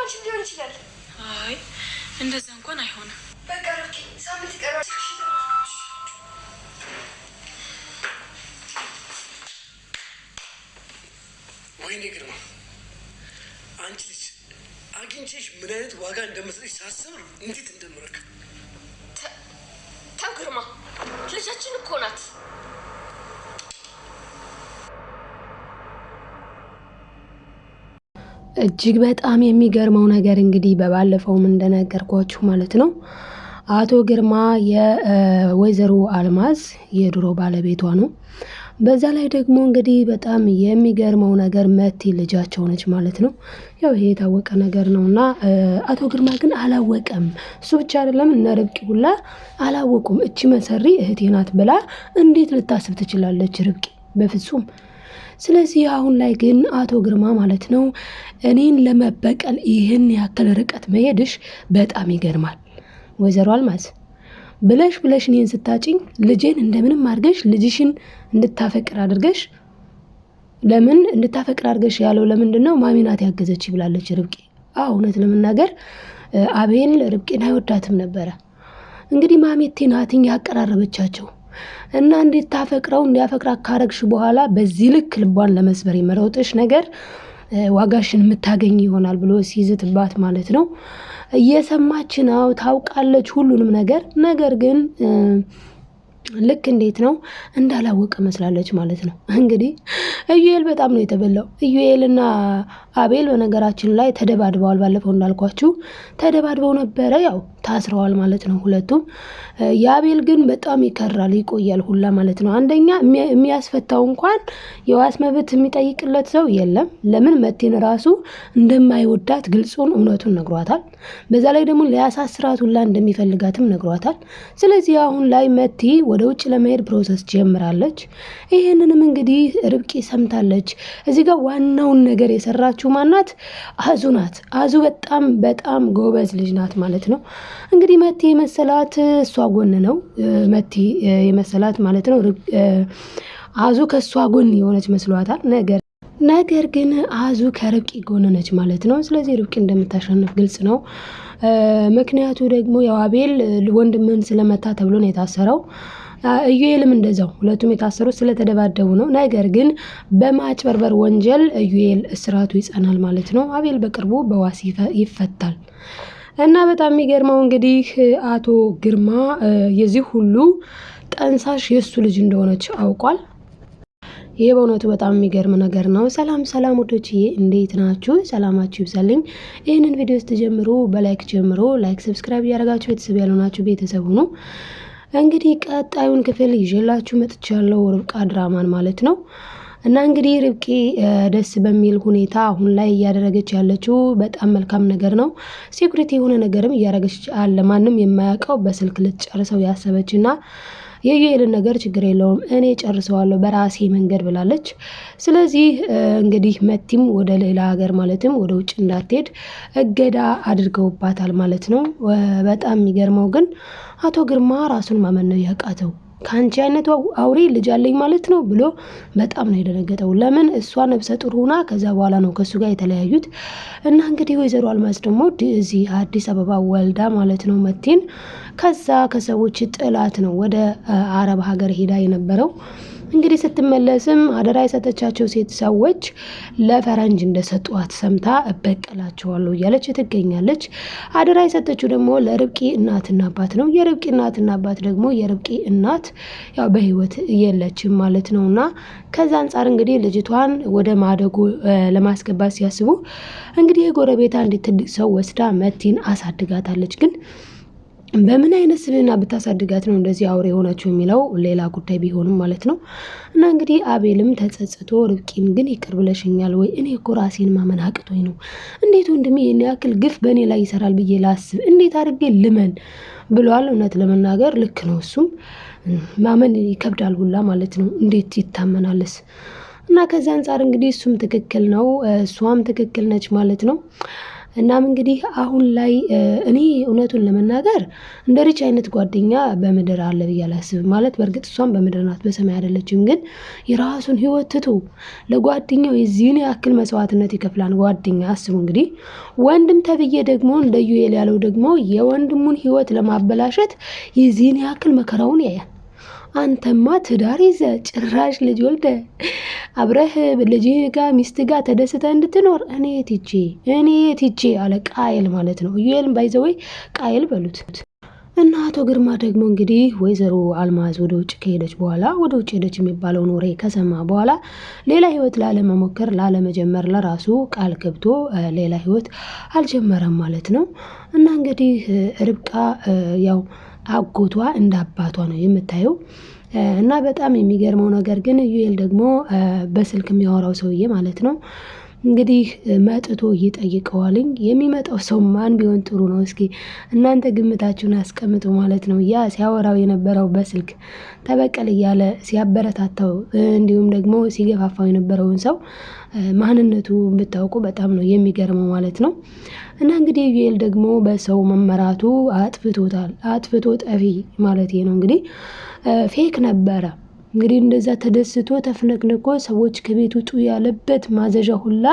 አንቺም ሊሆን ይችላል። አይ እንደዛ እንኳን አይሆንም። በቃ ርብቃ ሳምንት ይቀራል። ወይኔ ግርማ፣ አንቺ ልጅ አግኝቼሽ ምን አይነት ዋጋ እንደምትሰጥሽ ሳስብ እንዴት እንደምረክ። ተው ግርማ፣ ልጃችን እኮ ናት። እጅግ በጣም የሚገርመው ነገር እንግዲህ በባለፈውም እንደነገርኳችሁ ማለት ነው አቶ ግርማ የወይዘሮ አልማዝ የድሮ ባለቤቷ ነው። በዛ ላይ ደግሞ እንግዲህ በጣም የሚገርመው ነገር መቲ ልጃቸው ነች ማለት ነው። ያው ይሄ የታወቀ ነገር ነውና አቶ ግርማ ግን አላወቀም። እሱ ብቻ አይደለም እነ ርብቃ ሁላ አላወቁም። እቺ መሰሪ እህቴ ናት ብላ እንዴት ልታስብ ትችላለች ርብቃ? በፍጹም። ስለዚህ አሁን ላይ ግን አቶ ግርማ ማለት ነው እኔን ለመበቀል ይህን ያክል ርቀት መሄድሽ በጣም ይገርማል። ወይዘሮ አልማዝ ብለሽ እኔን ስታጭኝ ልጄን እንደምንም አድርገሽ ልጅሽን እንድታፈቅር አድርገሽ ለምን እንድታፈቅር አድርገሽ ያለው ለምንድን ነው? ማሚ ናት ያገዘች ብላለች ርብቃ። እውነት ለመናገር አቤል ርብቃን አይወዳትም ነበረ። እንግዲህ ማሜቴ ናትኝ ያቀራረበቻቸው እና እንድታፈቅረው እንዲያፈቅራት ካረግሽ በኋላ በዚህ ልክ ልቧን ለመስበር የመረውጥሽ ነገር ዋጋሽን የምታገኝ ይሆናል ብሎ ሲይዝትባት ማለት ነው። እየሰማች ነው፣ ታውቃለች ሁሉንም ነገር ግን ልክ እንዴት ነው እንዳላወቀ መስላለች ማለት ነው። እንግዲህ ኢዩኤል በጣም ነው የተበላው። ኢዩኤልና አቤል በነገራችን ላይ ተደባድበዋል። ባለፈው እንዳልኳችሁ ተደባድበው ነበረ። ያው ታስረዋል ማለት ነው ሁለቱም። የአቤል ግን በጣም ይከራል ይቆያል ሁላ ማለት ነው። አንደኛ የሚያስፈታው እንኳን የዋስ መብት የሚጠይቅለት ሰው የለም። ለምን መቲን ራሱ እንደማይወዳት ግልጹን እውነቱን ነግሯታል። በዛ ላይ ደግሞ ሊያሳስራት ሁላ እንደሚፈልጋትም ነግሯታል። ስለዚህ አሁን ላይ መቲ ወደ ውጭ ለመሄድ ፕሮሰስ ጀምራለች። ይሄንንም እንግዲህ ርብቃ ሰምታለች። እዚህ ጋር ዋናውን ነገር የሰራችው ማናት? አዙ ናት። አዙ በጣም ጎበዝ ልጅ ናት ማለት ነው። እንግዲህ መቲ የመሰላት እሷ ጎን ነው። መቲ የመሰላት ማለት ነው አዙ ከእሷ ጎን የሆነች መስሏታል። ነገር ግን አዙ ከርብቃ ጎን ነች ማለት ነው። ስለዚህ ርብቃ እንደምታሸንፍ ግልጽ ነው። ምክንያቱ ደግሞ ያው አቤል ወንድምን ስለመታ ተብሎ ነው የታሰረው። ኢዩኤልም እንደዛው ሁለቱም የታሰሩት ስለተደባደቡ ነው። ነገር ግን በማጭበርበር ወንጀል ኢዩኤል እስራቱ ይጸናል ማለት ነው። አቤል በቅርቡ በዋስ ይፈታል። እና በጣም የሚገርመው እንግዲህ አቶ ግርማ የዚህ ሁሉ ጠንሳሽ የሱ ልጅ እንደሆነች አውቋል። ይሄ በእውነቱ በጣም የሚገርም ነገር ነው። ሰላም ወዶችዬ እንዴት ናችሁ? ሰላማችሁ ይብዛልኝ። ይህንን ቪዲዮ ስትጀምሩ በላይክ ጀምሮ ላይክ ሰብስክራይብ እያደረጋችሁ ቤተሰብ ያልሆናችሁ ቤተሰብ ሁኑ። እንግዲህ ቀጣዩን ክፍል ይዤላችሁ መጥቻለሁ፣ ርብቃ ድራማን ማለት ነው። እና እንግዲህ ርብቃ ደስ በሚል ሁኔታ አሁን ላይ እያደረገች ያለችው በጣም መልካም ነገር ነው። ሴኩሪቲ የሆነ ነገርም እያደረገች አለ። ማንም የማያውቀው በስልክ ልትጨርሰው ያሰበችና የዩኤልን ነገር ችግር የለውም እኔ ጨርሰዋለሁ በራሴ መንገድ ብላለች። ስለዚህ እንግዲህ መቲም ወደ ሌላ ሀገር ማለትም ወደ ውጭ እንዳትሄድ እገዳ አድርገውባታል ማለት ነው። በጣም የሚገርመው ግን አቶ ግርማ ራሱን ማመን ነው ያቃተው። ከአንቺ አይነቱ አውሬ ልጅ አለኝ ማለት ነው ብሎ በጣም ነው የደነገጠው። ለምን እሷ ነብሰ ጡር ሆና ከዛ በኋላ ነው ከሱ ጋር የተለያዩት። እና እንግዲህ ወይዘሮ አልማዝ ደግሞ እዚህ አዲስ አበባ ወልዳ ማለት ነው መቲን ከዛ ከሰዎች ጥላት ነው ወደ አረብ ሀገር ሄዳ የነበረው። እንግዲህ ስትመለስም አደራ የሰጠቻቸው ሴት ሰዎች ለፈረንጅ እንደሰጧት ሰምታ እበቀላቸዋለሁ እያለች ትገኛለች። አደራ የሰጠችው ደግሞ ለርብቃ እናትና አባት ነው። የርብቃ እናትና አባት ደግሞ የርብቃ እናት ያው በህይወት የለችም ማለት ነውና ከዛ አንፃር እንግዲህ ልጅቷን ወደ ማደጎ ለማስገባት ሲያስቡ እንግዲህ የጎረቤታ አንዲት ትልቅ ሰው ወስዳ መቲን አሳድጋታለች። ግን በምን አይነት ስብዕና ብታሳድጋት ነው እንደዚህ አውሬ የሆነችው የሚለው ሌላ ጉዳይ ቢሆንም ማለት ነው። እና እንግዲህ አቤልም ተጸጽቶ ርብቃን ግን ይቅር ብለሽኛል ወይ? እኔ እኮ ራሴን ማመን አቅቶኝ ነው። እንዴት ወንድሜ ይሄን ያክል ግፍ በእኔ ላይ ይሰራል ብዬ ላስብ? እንዴት አድርጌ ልመን ብሏል። እውነት ለመናገር ልክ ነው። እሱም ማመን ይከብዳል ሁላ ማለት ነው። እንዴት ይታመናልስ? እና ከዛ አንፃር እንግዲህ እሱም ትክክል ነው፣ እሷም ትክክል ነች ማለት ነው። እናም እንግዲህ አሁን ላይ እኔ እውነቱን ለመናገር እንደ ሪች አይነት ጓደኛ በምድር አለ ብዬ አላስብም። ማለት በእርግጥ እሷም በምድር ናት በሰማይ አይደለችም። ግን የራሱን ህይወት ትቶ ለጓደኛው የዚህን ያክል መስዋዕትነት ይከፍላል ጓደኛ። አስቡ እንግዲህ ወንድም ተብዬ ደግሞ እንደ ዩኤል ያለው ደግሞ የወንድሙን ህይወት ለማበላሸት የዚህን ያክል መከራውን ያያል። አንተማ ትዳር ይዘህ ጭራሽ ልጅ ወልደህ አብረህ ልጅ ጋር ሚስት ጋር ተደስተህ እንድትኖር እኔ የት ሂጄ አለ ቃየል ማለት ነው። ዩኤልን ባይዘወይ ቃየል በሉት። እና አቶ ግርማ ደግሞ እንግዲህ ወይዘሮ አልማዝ ወደ ውጭ ከሄደች በኋላ ወደ ውጭ ሄደች የሚባለውን ወሬ ከሰማ በኋላ ሌላ ህይወት ላለመሞከር ላለመጀመር ለራሱ ቃል ገብቶ ሌላ ህይወት አልጀመረም ማለት ነው። እና እንግዲህ ርብቃ ያው አጎቷ እንደ አባቷ ነው የምታየው። እና በጣም የሚገርመው ነገር ግን ዩኤል ደግሞ በስልክ የሚያወራው ሰውዬ ማለት ነው እንግዲህ መጥቶ ይጠይቀዋልኝ። የሚመጣው ሰው ማን ቢሆን ጥሩ ነው? እስኪ እናንተ ግምታችሁን አስቀምጡ ማለት ነው። ያ ሲያወራው የነበረው በስልክ ተበቀል እያለ ሲያበረታታው እንዲሁም ደግሞ ሲገፋፋው የነበረውን ሰው ማንነቱ ብታውቁ በጣም ነው የሚገርመው ማለት ነው። እና እንግዲህ ዩኤል ደግሞ በሰው መመራቱ አጥፍቶታል። አጥፍቶ ጠፊ ማለት ነው። እንግዲህ ፌክ ነበረ። እንግዲህ እንደዛ ተደስቶ ተፍነቅንቆ ሰዎች ከቤት ውጡ ያለበት ማዘዣ ሁላ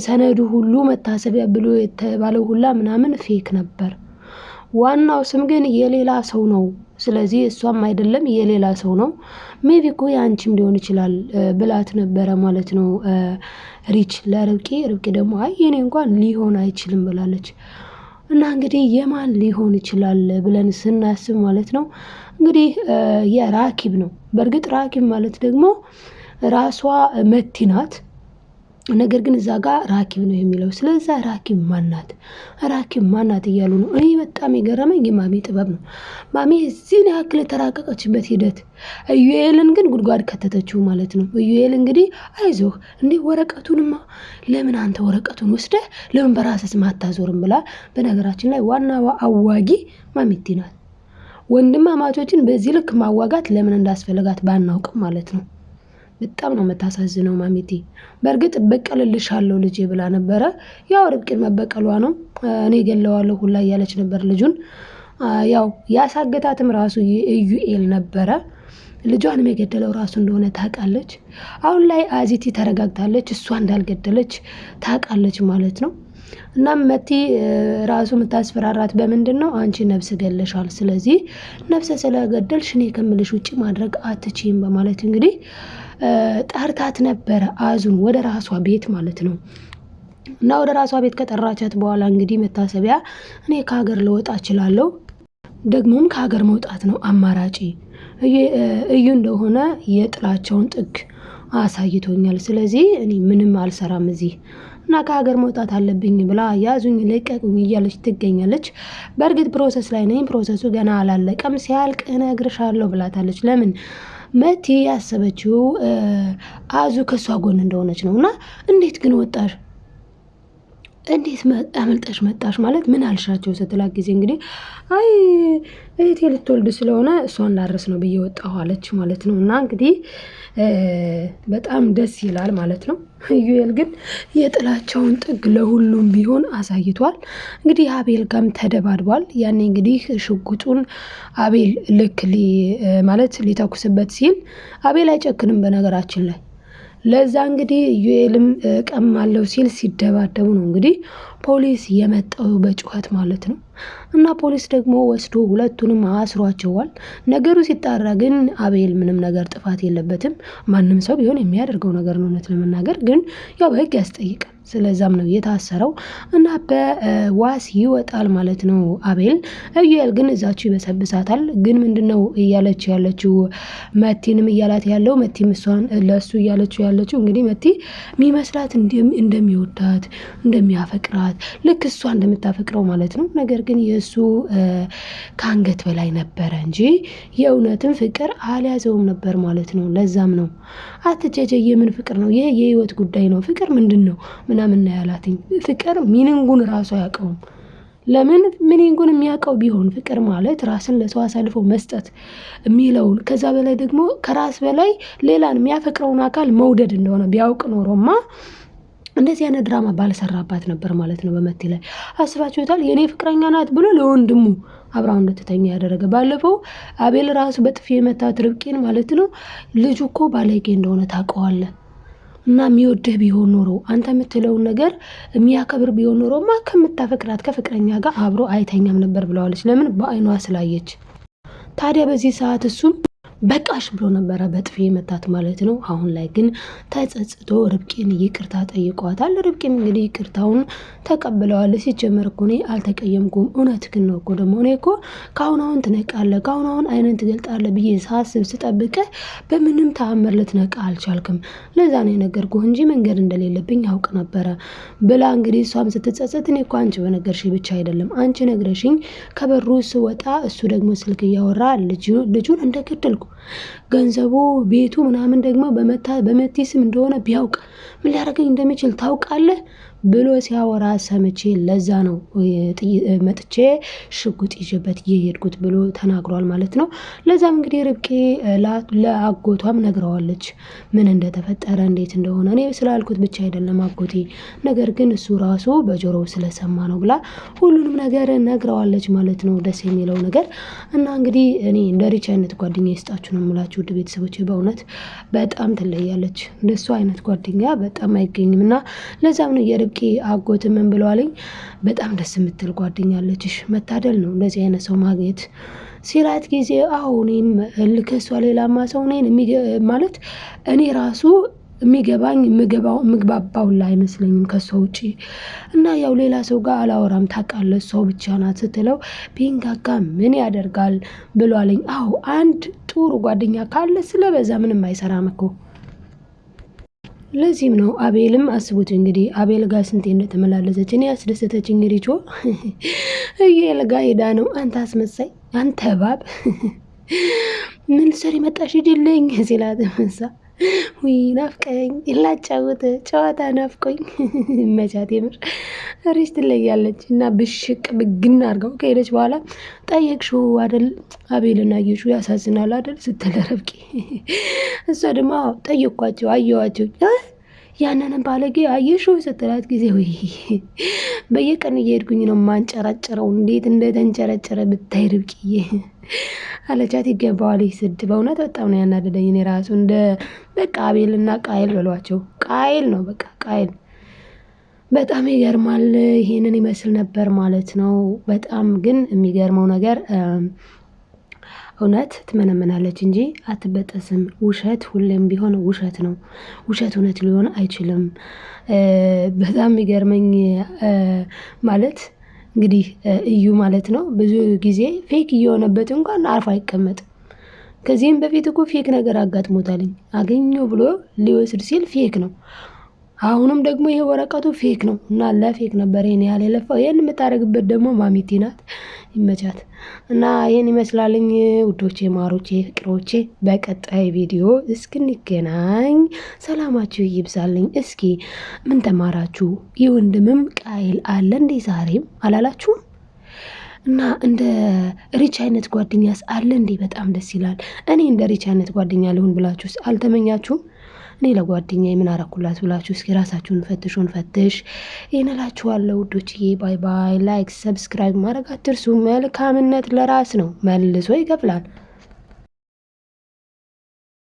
ሰነዱ ሁሉ መታሰቢያ ብሎ የተባለው ሁላ ምናምን ፌክ ነበር። ዋናው ስም ግን የሌላ ሰው ነው። ስለዚህ እሷም አይደለም የሌላ ሰው ነው። ሜቢ እኮ ያንቺም ሊሆን ይችላል ብላት ነበረ ማለት ነው ሪች ለርብቃ። ርብቃ ደግሞ አይ የኔ እንኳን ሊሆን አይችልም ብላለች። እና እንግዲህ የማን ሊሆን ይችላል ብለን ስናስብ ማለት ነው እንግዲህ የራኪብ ነው። በእርግጥ ራኪብ ማለት ደግሞ ራሷ መቲ ናት። ነገር ግን እዛ ጋር ራኪብ ነው የሚለው። ስለዛ ራኪብ ማናት እያሉ ነው። እኔ በጣም የገረመኝ የማሚ ጥበብ ነው። ማሚ እዚህን ያክል የተራቀቀችበት ሂደት ዩኤልን ግን ጉድጓድ ከተተችው ማለት ነው። ዩኤል እንግዲህ አይዞህ እንዴ ወረቀቱንማ ለምን አንተ ወረቀቱን ወስደህ ለምን በራስህ ስም አታዞርም ብላ። በነገራችን ላይ ዋናዋ አዋጊ ማሚቲ ናት። ወንድማማቾችን በዚህ ልክ ማዋጋት ለምን እንዳስፈልጋት ባናውቅም ማለት ነው። በጣም ነው የምታሳዝነው ማሚቲ። በእርግጥ በቀልልሻለሁ ልጄ ብላ ነበረ። ያው ርብቃን መበቀሏ ነው። እኔ ገለዋለሁ ሁላ እያለች ነበር ልጁን። ያው ያሳገታትም ራሱ ዩኤል ነበረ። ልጇንም የገደለው ራሱ እንደሆነ ታውቃለች። አሁን ላይ አዚቲ ተረጋግታለች። እሷ እንዳልገደለች ታውቃለች ማለት ነው። እናም መቲ ራሱ የምታስፈራራት በምንድን ነው? አንቺ ነፍስ ገለሻል፣ ስለዚህ ነፍስ ስለገደልሽ እኔ ከምልሽ ውጭ ማድረግ አትችይም በማለት እንግዲህ ጠርታት ነበረ አዙን ወደ ራሷ ቤት ማለት ነው። እና ወደ ራሷ ቤት ከጠራቻት በኋላ እንግዲህ መታሰቢያ እኔ ከሀገር ልወጣ እችላለሁ፣ ደግሞም ከሀገር መውጣት ነው አማራጭ። እዩ እንደሆነ የጥላቸውን ጥግ አሳይቶኛል። ስለዚህ እኔ ምንም አልሰራም እዚህ እና ከሀገር መውጣት አለብኝ ብላ ያዙኝ ለቀቁኝ እያለች ትገኛለች። በእርግጥ ፕሮሰስ ላይ ነኝ፣ ፕሮሰሱ ገና አላለቀም፣ ሲያልቅ እነግርሻለሁ ብላታለች። ለምን መቲ ያሰበችው አዙ ከሷ ጎን እንደሆነች ነው። እና እንዴት ግን ወጣሽ? እንዴት አመልጠሽ መጣሽ? ማለት ምን አልሻቸው ስትላት ጊዜ እንግዲህ አይ እህቴ ልትወልድ ስለሆነ እሷን ላድረስ ነው ብዬ ወጣሁ አለች ማለት ነው። እና እንግዲህ በጣም ደስ ይላል ማለት ነው። ዩኤል ግን የጥላቸውን ጥግ ለሁሉም ቢሆን አሳይቷል። እንግዲህ አቤል ጋም ተደባድቧል። ያኔ እንግዲህ ሽጉጡን አቤል ልክ ማለት ሊተኩስበት ሲል አቤል አይጨክንም በነገራችን ላይ። ለዛ እንግዲህ ዩኤልም ቀማለው ሲል ሲደባደቡ ነው እንግዲህ ፖሊስ የመጣው በጩኸት ማለት ነው። እና ፖሊስ ደግሞ ወስዶ ሁለቱንም አስሯቸዋል። ነገሩ ሲጣራ ግን አቤል ምንም ነገር ጥፋት የለበትም። ማንም ሰው ቢሆን የሚያደርገው ነገር ነው እውነት ለመናገር ግን ያው በህግ ያስጠይቃል። ስለዛም ነው የታሰረው እና በዋስ ይወጣል ማለት ነው አቤል። ዩኤል ግን እዛችሁ ይበሰብሳታል። ግን ምንድነው እያለች ያለችው? መቲንም እያላት ያለው መቲም እሷን ለሱ እያለችው ያለችው እንግዲህ መቲ የሚመስላት እንደሚወዳት እንደሚያፈቅራት ልክ እሷ እንደምታፈቅረው ማለት ነው። ነገር ግን የእሱ ከአንገት በላይ ነበረ እንጂ የእውነትን ፍቅር አልያዘውም ነበር ማለት ነው። ለዛም ነው አትጀጀ የምን ፍቅር ነው ይሄ? የህይወት ጉዳይ ነው። ፍቅር ምንድን ነው ምናምን ነው ያላትኝ። ፍቅር ሚኒንጉን ራሱ አያውቀውም። ለምን ሚኒንጉን የሚያውቀው ቢሆን ፍቅር ማለት ራስን ለሰው አሳልፎ መስጠት የሚለውን ከዛ በላይ ደግሞ ከራስ በላይ ሌላን የሚያፈቅረውን አካል መውደድ እንደሆነ ቢያውቅ ኖሮማ እንደዚህ አይነት ድራማ ባልሰራባት ነበር ማለት ነው። በመቴ ላይ አስባችሁታል? የኔ ፍቅረኛ ናት ብሎ ለወንድሙ አብራው እንድትተኛ ያደረገ። ባለፈው አቤል ራሱ በጥፊ የመታት ርብቃን ማለት ነው። ልጁ እኮ ባለጌ እንደሆነ ታውቀዋለህ። እና የሚወድህ ቢሆን ኖሮ አንተ የምትለውን ነገር የሚያከብር ቢሆን ኖሮ ማ ከምታፈቅራት ከፍቅረኛ ጋር አብሮ አይተኛም ነበር ብለዋለች። ለምን? በአይኗ ስላየች። ታዲያ በዚህ ሰዓት እሱም በቃሽ ብሎ ነበረ በጥፊ መታት ማለት ነው። አሁን ላይ ግን ተጸጽቶ ርብቃን ይቅርታ ጠይቋታል። ርብቃም እንግዲህ ይቅርታውን ተቀብለዋለች። ሲጀመር እኮ እኔ አልተቀየምኩም፣ እውነት ግን ነው እኮ ደግሞ እኔ እኮ ካሁን ትነቃለህ፣ ካሁን አይንን ትገልጣለህ ብዬ ሳስብ ስጠብቅህ በምንም ተአምር ልትነቃ አልቻልክም። ለዛ ነው የነገርኩህ እንጂ መንገድ እንደሌለብኝ ያውቅ ነበረ ብላ እንግዲህ እሷም ስትጸጸት እኔ እኮ አንቺ በነገርሽኝ ብቻ አይደለም አንቺ ነግረሽኝ ከበሩ ስወጣ እሱ ደግሞ ስልክ እያወራ ልጁን እንደገደልኩ ገንዘቡ ቤቱ ምናምን ደግሞ በመቴ ስም እንደሆነ ቢያውቅ ምን ሊያደርገኝ እንደሚችል ታውቃለህ ብሎ ሲያወራ ሰምቼ ለዛ ነው መጥቼ ሽጉጥ ይዤበት የሄድኩት ብሎ ተናግሯል ማለት ነው። ለዛም እንግዲህ ርብቃ ለአጎቷም ነግረዋለች ምን እንደተፈጠረ እንዴት እንደሆነ። እኔ ስላልኩት ብቻ አይደለም አጎቴ ነገር ግን እሱ ራሱ በጆሮው ስለሰማ ነው ብላ ሁሉንም ነገር ነግረዋለች ማለት ነው። ደስ የሚለው ነገር እና እንግዲህ እኔ እንደ ሪች አይነት ጓደኛ ይስጣችሁ ነው የምላችሁ ውድ ቤተሰቦቼ። በእውነት በጣም ትለያለች። እንደሱ አይነት ጓደኛ በጣም አይገኝም እና ለዛም ነው ርብቃ አጎት ምን ብለዋለኝ በጣም ደስ የምትል ጓደኛ አለችሽ፣ መታደል ነው እንደዚህ አይነት ሰው ማግኘት ሲላት ጊዜ እኔም ልከሷ ሌላማ ሰው ነኝ ማለት እኔ ራሱ የሚገባኝ ምግባባው ላይ አይመስለኝም ከሷ ውጪ እና ያው ሌላ ሰው ጋር አላወራም ታውቃለህ፣ ሰው ብቻ ናት ስትለው ቢንጋጋ ምን ያደርጋል ብሏለኝ። አንድ ጥሩ ጓደኛ ካለ ስለበዛ ምንም አይሰራም እኮ። ለዚህም ነው አቤልም አስቡት እንግዲህ አቤል ጋር ስንቴ እንደተመላለሰች። እኔ ያስደሰተችኝ ሪቾ እየል ጋር ሄዳ ነው አንተ አስመሳይ አንተ እባብ ምን ሰሪ መጣሽ ሂጂልኝ ሲላት መሳ ውይ ናፍቀኝ ላጫውት ጨዋታ ናፍቆኝ መቻት የምር ሪስ ትለያለች። እና ብሽቅ ብግና አድርገው ከሄደች በኋላ ጠየቅሽው አይደል አቤልና አየሽው ያሳዝናል አይደል ስትል ርብቃ እሷ ደግሞ ጠየቅኳቸው አየዋቸው ያንንም ባለጌ አየሽው ስትላት ጊዜ ወይ በየቀን እየሄድኩኝ ነው ማንጨራጨረው እንዴት እንደተንጨረጨረ ብታይ ርብቃዬ አለቻት። ይገባዋል ይስድ በእውነት በጣም ነው ያናደደኝ። እኔ ራሱ እንደ በቃ አቤልና ቃይል በሏቸው ቃይል ነው በቃ ቃይል። በጣም ይገርማል። ይሄንን ይመስል ነበር ማለት ነው። በጣም ግን የሚገርመው ነገር እውነት ትመነምናለች እንጂ አትበጠስም። ውሸት ሁሌም ቢሆን ውሸት ነው። ውሸት እውነት ሊሆን አይችልም። በጣም የሚገርመኝ ማለት እንግዲህ እዩ ማለት ነው ብዙ ጊዜ ፌክ እየሆነበት እንኳን አርፎ አይቀመጥም። ከዚህም በፊት እኮ ፌክ ነገር አጋጥሞታልኝ አገኘው ብሎ ሊወስድ ሲል ፌክ ነው። አሁንም ደግሞ ይሄ ወረቀቱ ፌክ ነው እና ለፌክ ነበር ይሄን ያህል የለፋው። ይሄን የምታደርግበት ደግሞ ማሚቲ ናት። ይመቻት እና ይሄን ይመስላልኝ ውዶቼ፣ ማሮቼ፣ ፍቅሮቼ። በቀጣይ ቪዲዮ እስክንገናኝ ሰላማችሁ ይብዛልኝ። እስኪ ምን ተማራችሁ? የወንድምም ቃይል አለ እንዴ ዛሬም አላላችሁም? እና እንደ ሪች አይነት ጓደኛስ አለ እንዴ? በጣም ደስ ይላል። እኔ እንደ ሪች አይነት ጓደኛ ልሁን ብላችሁስ አልተመኛችሁም? እኔ ለጓደኛ ምን አረኩላት ብላችሁ እስኪ ራሳችሁን ፈትሽ። ይህን እላችኋለሁ ውዶችዬ። ባይ ባይ። ላይክ ሰብስክራይብ ማድረግ አትርሱ። መልካምነት ለራስ ነው፣ መልሶ ይከፍላል።